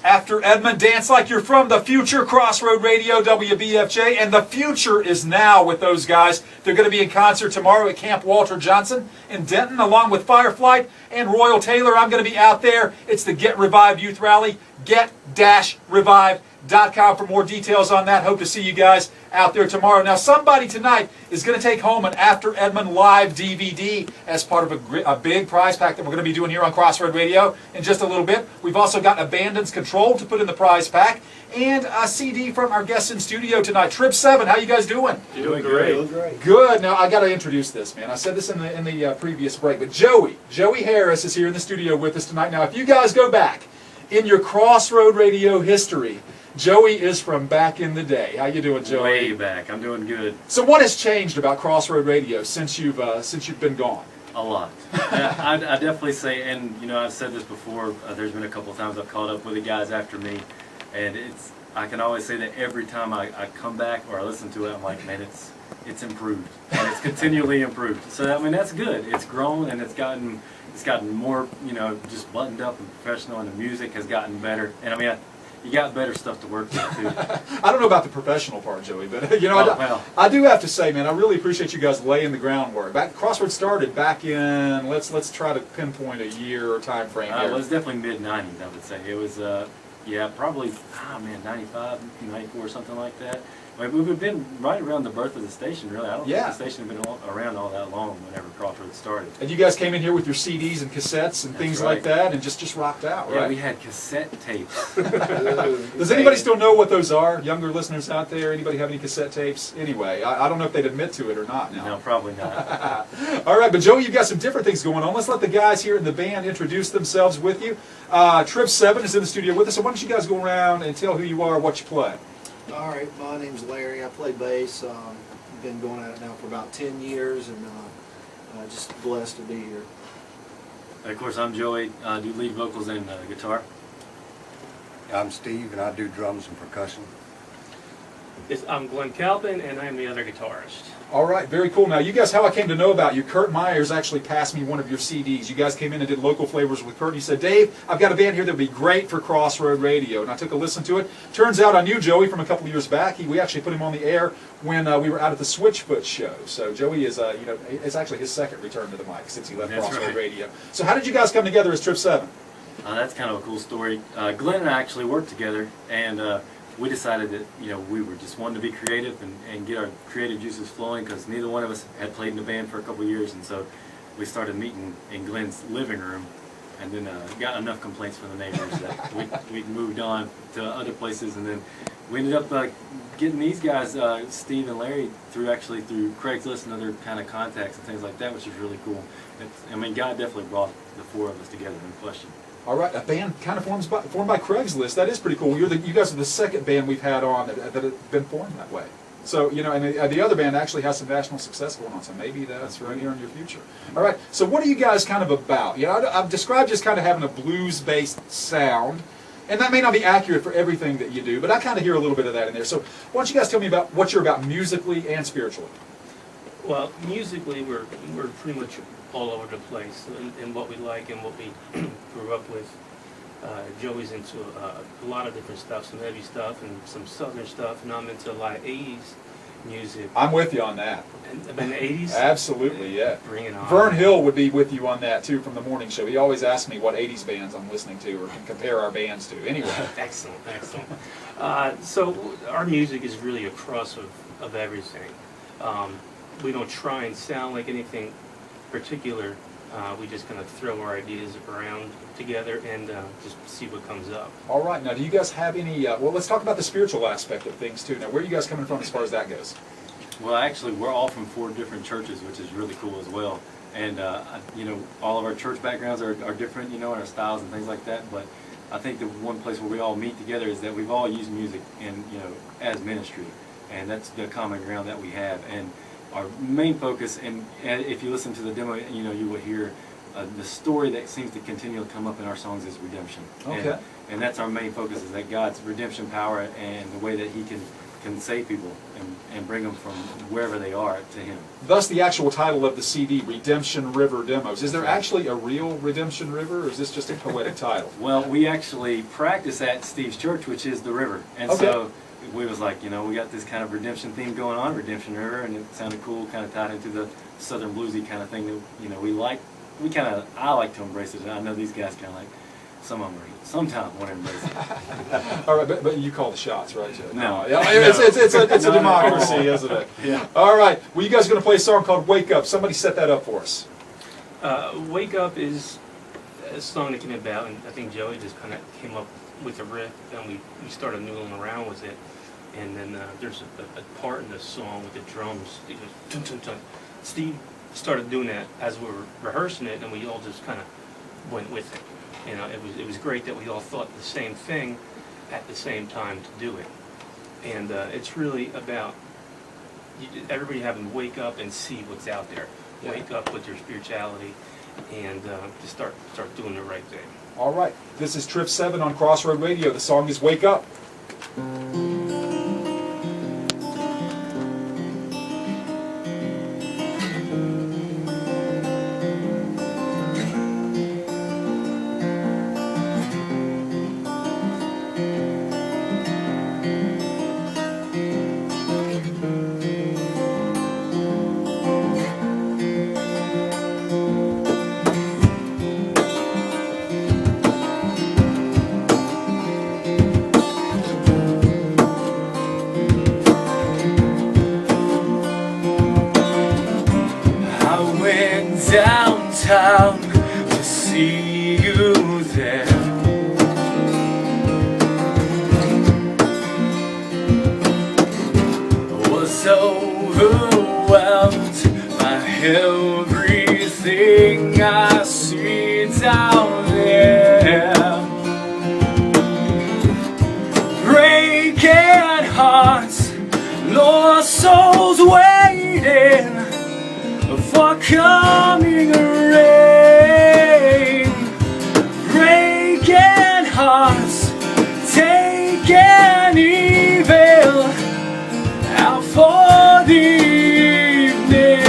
After Edmund, dance like you're from the future. Crossroad Radio, WBFJ, and the future is now with those guys. They're going to be in concert tomorrow at Camp Walter Johnson in Denton, along with Fireflight and Royal Taylor. I'm going to be out there. It's the Get Revived Youth Rally. Get-Revived.com for more details on that. Hope to see you guys out there tomorrow. Now, somebody tonight is going to take home an After Edmund live DVD as part of a big prize pack that we're going to be doing here on Crossroad Radio in just a little bit. We've also got Abandon's Control to put in the prize pack and a CD from our guests in studio tonight. TripSeven, how you guys doing? Doing great. Good. Now, I got to introduce this, man. I said this in the previous break, but Joey Harris is here in the studio with us tonight. Now, if you guys go back in your Crossroad Radio history, Joey is from back in the day. How you doing, Joey? Way back. I'm doing good. So what has changed about Crossroad Radio since you've been gone? A lot. I definitely say, and you know, I've said this before. There's been a couple of times I've caught up with the guys after me, and I can always say that every time I come back or I listen to it, I'm like, man, it's improved, and it's continually improved. So I mean, that's good. It's grown and it's gotten more, you know, just buttoned up and professional, and the music has gotten better. And I mean, you got better stuff to work with too. I don't know about the professional part, Joey, but you know, I do have to say, man, I really appreciate you guys laying the groundwork. Crossroad started back in, let's try to pinpoint a year or time frame here. It was definitely mid-90s, I would say. It was, yeah, probably, 95, 94, something like that. I mean, we've been right around the birth of the station, really. I don't think the station had been around all that long whenever Crossroads started. And you guys came in here with your CDs and cassettes and things like that and just rocked out, right? Yeah, we had cassette tapes. Does anybody still know what those are? Younger listeners out there, anybody have any cassette tapes? Anyway, I don't know if they'd admit to it or not now. No, probably not. All right, but Joey, you've got some different things going on. Let's let the guys here in the band introduce themselves with you. TripSeven is in the studio with us, so why don't you guys go around and tell who you are, what you play. All right, my name's Larry. I play bass. Been going at it now for about 10 years, and just blessed to be here. Of course, I'm Joey. I do lead vocals and guitar. I'm Steve, and I do drums and percussion. I'm Glenn Calvin, and I'm the other guitarist. All right, very cool. Now, you guys, how I came to know about you, Kurt Myers actually passed me one of your CDs. You guys came in and did local flavors with Kurt, and he said, Dave, I've got a band here that would be great for Crossroad Radio. And I took a listen to it. Turns out I knew Joey from a couple of years back. We actually put him on the air when we were out at the Switchfoot show. So Joey is, you know, it's actually his second return to the mic since he left Crossroad Radio. So how did you guys come together as TripSeven? That's kind of a cool story. Glenn and I actually worked together, and we decided that, you know, we were just wanting to be creative and get our creative juices flowing, because neither one of us had played in a band for a couple of years, and so we started meeting in Glenn's living room, and then got enough complaints from the neighbors that we moved on to other places, and then we ended up getting these guys, Steve and Larry, through Craigslist and other kind of contacts and things like that, which is really cool. I mean, God definitely brought the four of us together in question. All right, a band kind of formed by Craigslist. That is pretty cool. You guys are the second band we've had on that have been formed that way. So, you know, and the other band actually has some national success going on, so maybe that's right here in your future. All right, so what are you guys kind of about? You know, I've described just kind of having a blues-based sound, and that may not be accurate for everything that you do, but I kind of hear a little bit of that in there. So why don't you guys tell me about what you're about musically and spiritually? Well, musically, we're pretty much all over the place in what we like and what we grew up with. Joey's into a lot of different stuff, some heavy stuff and some southern stuff, and I'm into a lot of 80s music. I'm with you on that. And the 80s? Absolutely, yeah. Bring it on. Vern Hill would be with you on that, too, from the morning show. He always asks me what 80s bands I'm listening to or can compare our bands to. Anyway. Excellent, excellent. So our music is really a cross of everything. We don't try and sound like anything particular. We just kind of throw our ideas around together and just see what comes up. All right. Now, do you guys have any, well, let's talk about the spiritual aspect of things, too. Now, where are you guys coming from as far as that goes? Well, actually, we're all from 4 different churches, which is really cool as well. And, you know, all of our church backgrounds are different, you know, and our styles and things like that. But I think the one place where we all meet together is that we've all used music in, you know, as ministry. And that's the common ground that we have. And our main focus, and if you listen to the demo, you know, you will hear the story that seems to continue to come up in our songs is redemption. Okay. And that's our main focus, is that God's redemption power and the way that He can can save people and bring them from wherever they are to Him. Thus the actual title of the CD, Redemption River Demos. Is there actually a real Redemption River, or is this just a poetic title? Well, we actually practice at Steve's church, which is the river. And Okay. so we was like, you know, we got this kind of redemption theme going on, Redemption River, and it sounded cool, kind of tied into the Southern bluesy kind of thing that, you know, I like to embrace it. And I know these guys kind of like, some of them sometimes want to embrace it. All right, but you call the shots, right, Joe? No. Yeah, it's a No, no. democracy, isn't it? Yeah. All right. Well, you guys are going to play a song called Wake Up. Somebody set that up for us. Wake Up is a song that came about, and I think Joey just kind of came up with a riff, and we started noodling around with it. And then there's a part in the song with the drums. It goes dun dun dun. Steve started doing that as we were rehearsing it, and we all just kind of went with it. You know, it was great that we all thought the same thing at the same time to do it. And it's really about everybody having to wake up and see what's out there. Yeah. Wake up with your spirituality and just start doing the right thing. All right. This is TripSeven on Crossroad Radio. The song is Wake Up. Downtown to see you there. I was overwhelmed by everything I see down there. Breaking hearts, lost souls waiting for coming rain. Breaking hearts, taking evil out for the evening.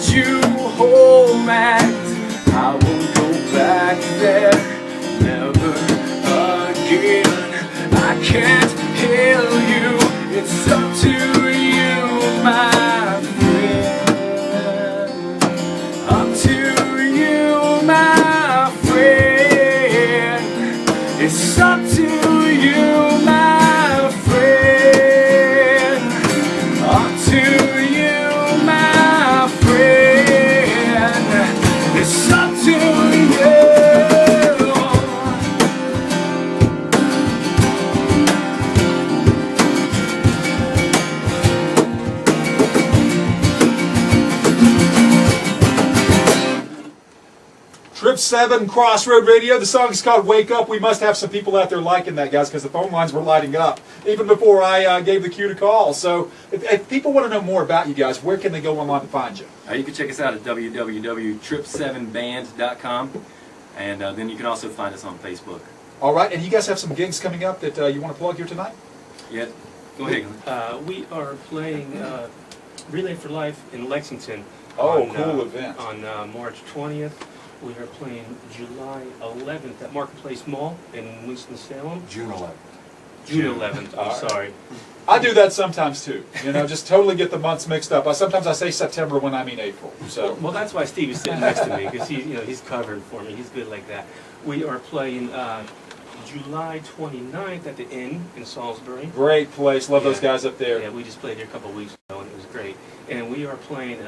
you home at. I won't go back there, never can't heal you. It's up to you, my friend. Up to you, my friend. It's up to you, my friend. Up to you, my friend. It's up to you. TripSeven Crossroad Radio. The song is called Wake Up. We must have some people out there liking that, guys, because the phone lines were lighting up even before I gave the cue to call. So if people want to know more about you guys, where can they go online to find you? You can check us out at www.trip7band.com, and then you can also find us on Facebook. All right, and you guys have some gigs coming up that you want to plug here tonight? Yeah, go ahead. We are playing Relay for Life in Lexington. Oh, on, cool event. On March 20th. We are playing July 11th at Marketplace Mall in Winston-Salem. June 11th. June 11th, All I'm right. sorry. I do that sometimes too. You know, just totally get the months mixed up. Sometimes I say September when I mean April. So Well, that's why Steve is sitting next to me, because he's covering for me. He's good like that. We are playing July 29th at the Inn in Salisbury. great place. Love those Yeah. guys up there. Yeah, we just played there a couple of weeks ago, and it was great. And we are playing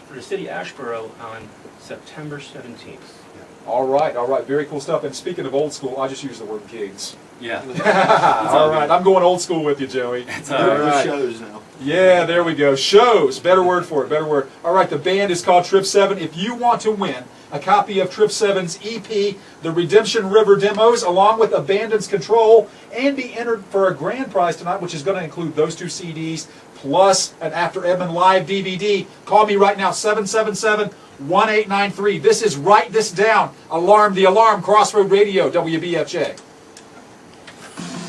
for the city Ashboro on September 17th. All right, all right. Very cool stuff. And speaking of old school, I just use the word gigs. Yeah. All right, I'm going old school with you, Joey. It's All Good right. shows now. Yeah, there we go. Shows. Better word for it. Better word. All right, the band is called TripSeven. If you want to win a copy of TripSeven's EP, The Redemption River Demos, along with Abandon's Control, and be entered for a grand prize tonight, which is going to include those 2 CDs, plus an After Edmond live DVD, call me right now, 777-1893. This is Write This Down. Alarm, the Alarm, Crossroad Radio, WBFJ.